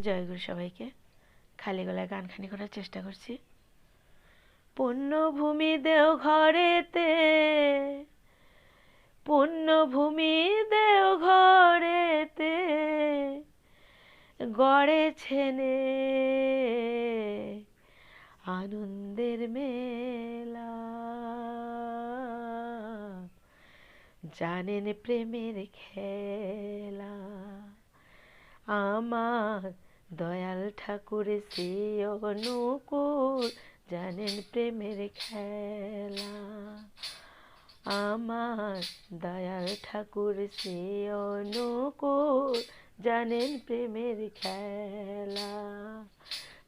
জয়গুরু সবাইকে। খালি গলায় গানখানি করার চেষ্টা করছি। পুণ্যভূমি দেওঘরেতে, পুণ্যভূমি দেওঘরেতে গড়েছেনে আনন্দের মেলা। জানেন প্রেমের খেলা, আমার দয়াল ঠাকুর শ্রী অনুকূল। জানেন প্রেমের খেলা, আমার দয়াল ঠাকুর শ্রী অনুকূল। জানেন প্রেমের খেলা।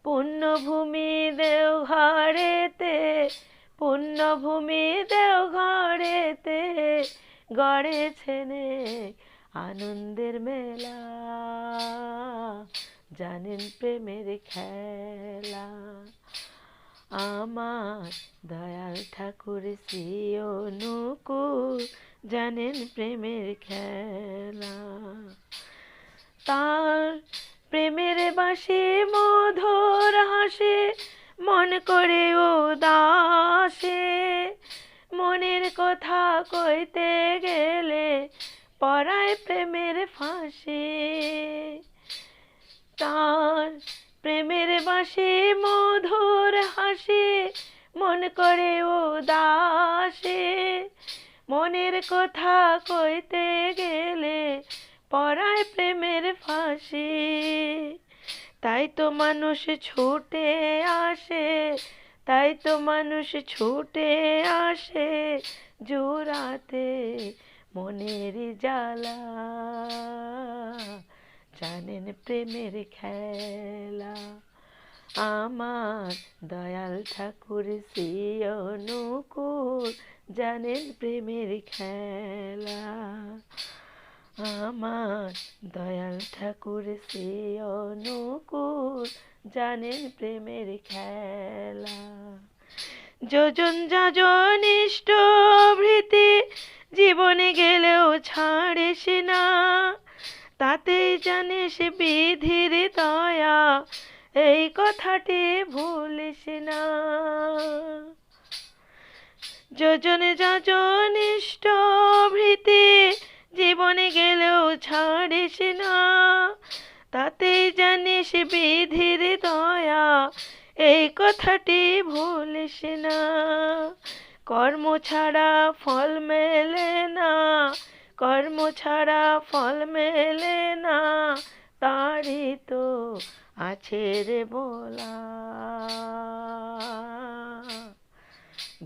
পুণ্যভূমি দেওঘরেতে, পুণ্যভূমি দেওঘরেতে গড়েছেনে আনন্দের মেলা। জানেন প্রেমের খেলা, আমার দয়াল ঠাকুর শ্রী অনুকূল। জানেন প্রেমের খেলা। তার প্রেমের বাঁশি মধুর হাসে, মন করে উদাসে। মনের কথা কইতে গেলে পরায় প্রেমের ফাঁসি। তার প্রেমের বাঁশি মধুর হাসি, মন করে উদাসে। মনের কথা কইতে গেলে পরায় প্রেমের ফাঁসি। তাই তো মানুষ ছুটে আসে, তাই তো মানুষ ছুটে আসে জুড়াতে মনের জ্বালা। জানেন প্রেমের খেলা, আমার দয়াল ঠাকুর শ্রী অনুকূল। জানেন প্রেমের খেলা, আমার দয়াল ঠাকুর শ্রী অনুকূল। জানেন প্রেমের খেলা। যোজন যাজন ইষ্ট ভৃতি জীবনে গেলেও ছাড়িস না, তাতেই জানিস বিধির দয়া, এই কথাটি ভুলিস না। যোজন যাজন ইষ্ট ভৃতি জীবনে গেলেও ছাড়িস না, তাতেই জানিস বিধির দয়া, এই কথাটি ভুলিস না। কর্ম ছাড়া ফল মেলে না, কর্ম ছাড়া ফল মেলে না, তারই তো আছে রে বলা।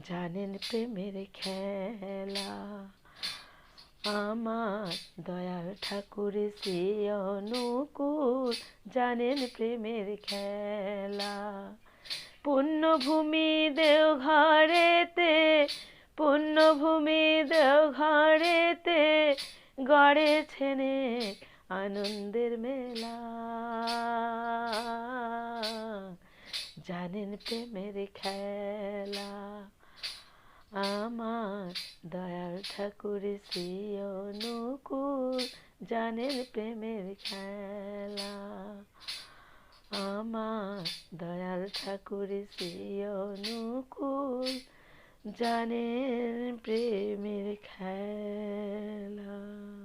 জানেন প্রেমের খেলা, আমার দয়াল ঠাকুর শ্রী অনুকূল। জানেন প্রেমের খেলা। পুণ্যভূমি দেওঘরেতে, পুণ্যভূমি দেওঘরেতে গড়েছেনে আনন্দের মেলা। জানেন প্রেমের খেলা, আমার দয়াল ঠাকুর শ্রী অনুকূল। জানেন প্রেমের খেলা, আমার দয়াল ঠাকুর শ্রী অনুকূল। জানেন প্রেমের খেলা।